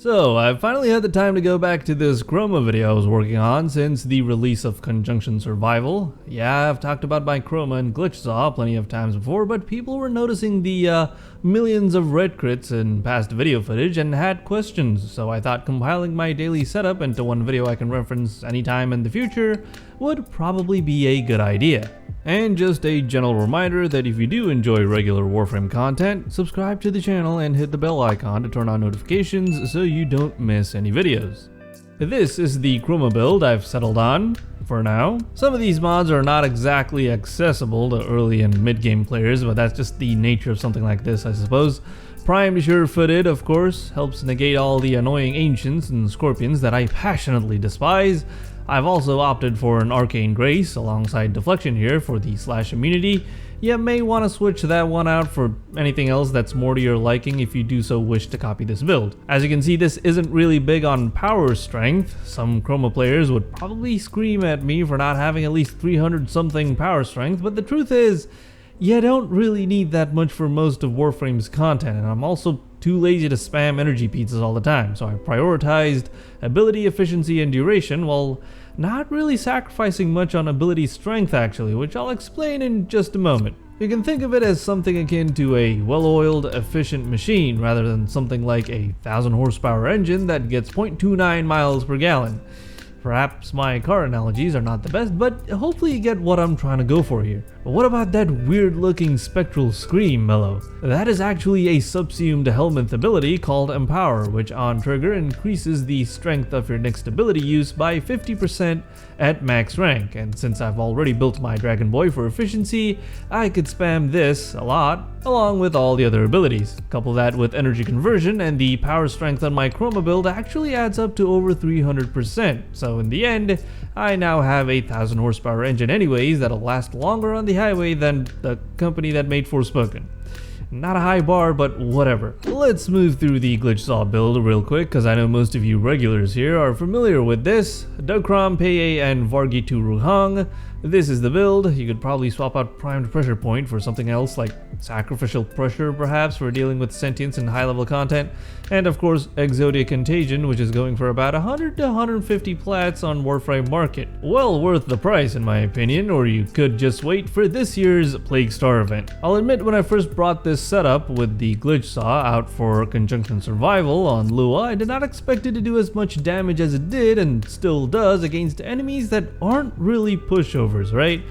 So, I've finally had the time to go back to this Chroma video I was working on since the release of Conjunction Survival. Yeah, I've talked about my Chroma and Glitch Zaw plenty of times before, but people were noticing the millions of red crits in past video footage and had questions, so I thought compiling my daily setup into one video I can reference anytime in the future would probably be a good idea. And just a gentle reminder that if you do enjoy regular Warframe content, subscribe to the channel and hit the bell icon to turn on notifications so you don't miss any videos. This is the Chroma build I've settled on, for now. Some of these mods are not exactly accessible to early and mid-game players, but that's just the nature of something like this, I suppose. Primed Sure-Footed, of course, helps negate all the annoying ancients and scorpions that I passionately despise. I've also opted for an Arcane Grace alongside Deflection here for the slash immunity. You may want to switch that one out for anything else that's more to your liking if you do so wish to copy this build. As you can see, this isn't really big on power strength. Some Chroma players would probably scream at me for not having at least 300 something power strength, but the truth is, you don't really need that much for most of Warframe's content, and I'm also too lazy to spam energy pizzas all the time, so I prioritized ability, efficiency, and duration while not really sacrificing much on ability strength actually, which I'll explain in just a moment. You can think of it as something akin to a well-oiled, efficient machine rather than something like a 1000 horsepower engine that gets 0.29 miles per gallon. Perhaps my car analogies are not the best, but hopefully you get what I'm trying to go for here. But what about that weird looking spectral scream, Mello? That is actually a subsumed helmet ability called Empower, which on trigger increases the strength of your next ability use by 50% at max rank, and since I've already built my Dragon Boy for efficiency, I could spam this a lot, along with all the other abilities. Couple that with energy conversion, and the power strength on my Chroma build actually adds up to over 300%, so in the end, I now have a 1000 horsepower engine anyways that'll last longer on the highway than the company that made Forspoken. Not a high bar, but whatever. Let's move through the Glitch Zaw build real quick, because I know most of you regulars here are familiar with this. Dugkram, Peye, and Vargitu Ruhang. This is the build. You could probably swap out Primed Pressure Point for something else like Sacrificial Pressure perhaps for dealing with sentience and high level content. And of course Exodia Contagion, which is going for about 100 to 150 plats on Warframe Market. Well worth the price in my opinion, or you could just wait for this year's Plague Star event. I'll admit when I first brought this setup with the Glitch Zaw out for Conjunction Survival on Lua, I did not expect it to do as much damage as it did and still does against enemies that aren't really pushovers. Right?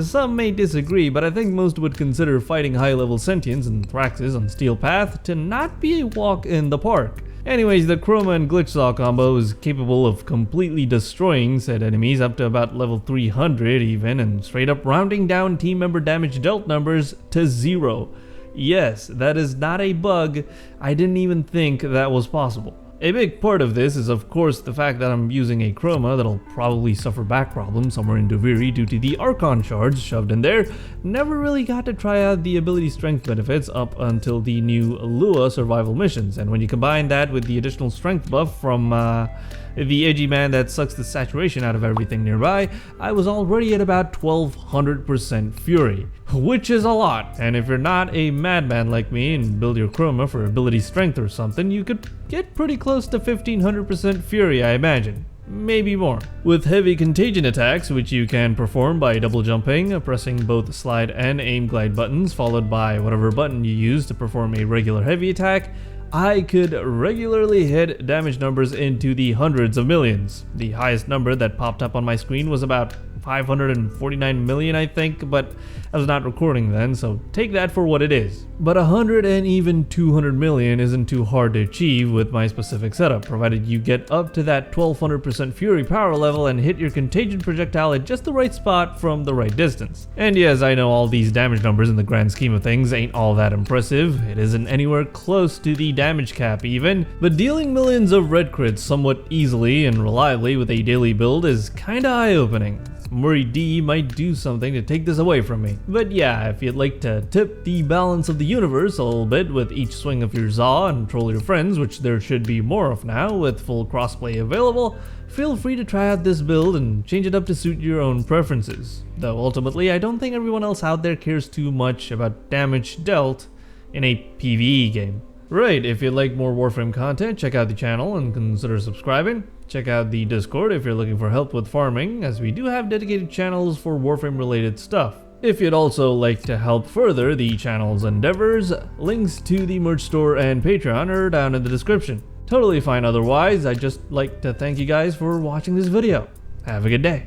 Some may disagree, but I think most would consider fighting high-level sentients and Thraxes on Steel Path to not be a walk in the park. Anyways, the Chroma and Glitch Zaw combo is capable of completely destroying said enemies up to about level 300 even, and straight up rounding down team member damage dealt numbers to 0. Yes, that is not a bug. I didn't even think that was possible. A big part of this is of course the fact that I'm using a Chroma that'll probably suffer back problems somewhere in Duviri due to the Archon shards shoved in there. Never really got to try out the ability strength benefits up until the new Lua survival missions, and when you combine that with the additional strength buff from the edgy man that sucks the saturation out of everything nearby, I was already at about 1200% fury, which is a lot. And if you're not a madman like me and build your Chroma for ability strength or something, you could get pretty close to 1500% fury, I imagine. Maybe more. With heavy contagion attacks, which you can perform by double jumping, pressing both slide and aim glide buttons, followed by whatever button you use to perform a regular heavy attack, I could regularly hit damage numbers into the hundreds of millions. The highest number that popped up on my screen was about 549 million, I think, but I was not recording then, so take that for what it is. But 100 and even 200 million isn't too hard to achieve with my specific setup, provided you get up to that 1200% fury power level and hit your contagion projectile at just the right spot from the right distance. And yes, I know all these damage numbers in the grand scheme of things ain't all that impressive. It isn't anywhere close to the damage cap even, but dealing millions of red crits somewhat easily and reliably with a daily build is kinda eye-opening. Murray D might do something to take this away from me. But yeah, if you'd like to tip the balance of the universe a little bit with each swing of your Zaw and troll your friends, which there should be more of now with full crossplay available, feel free to try out this build and change it up to suit your own preferences. Though ultimately, I don't think everyone else out there cares too much about damage dealt in a PvE game. Right, if you'd like more Warframe content, check out the channel and consider subscribing. Check out the Discord if you're looking for help with farming, as we do have dedicated channels for Warframe related stuff. If you'd also like to help further the channel's endeavors, links to the merch store and Patreon are down in the description. Totally fine otherwise. I'd just like to thank you guys for watching this video. Have a good day.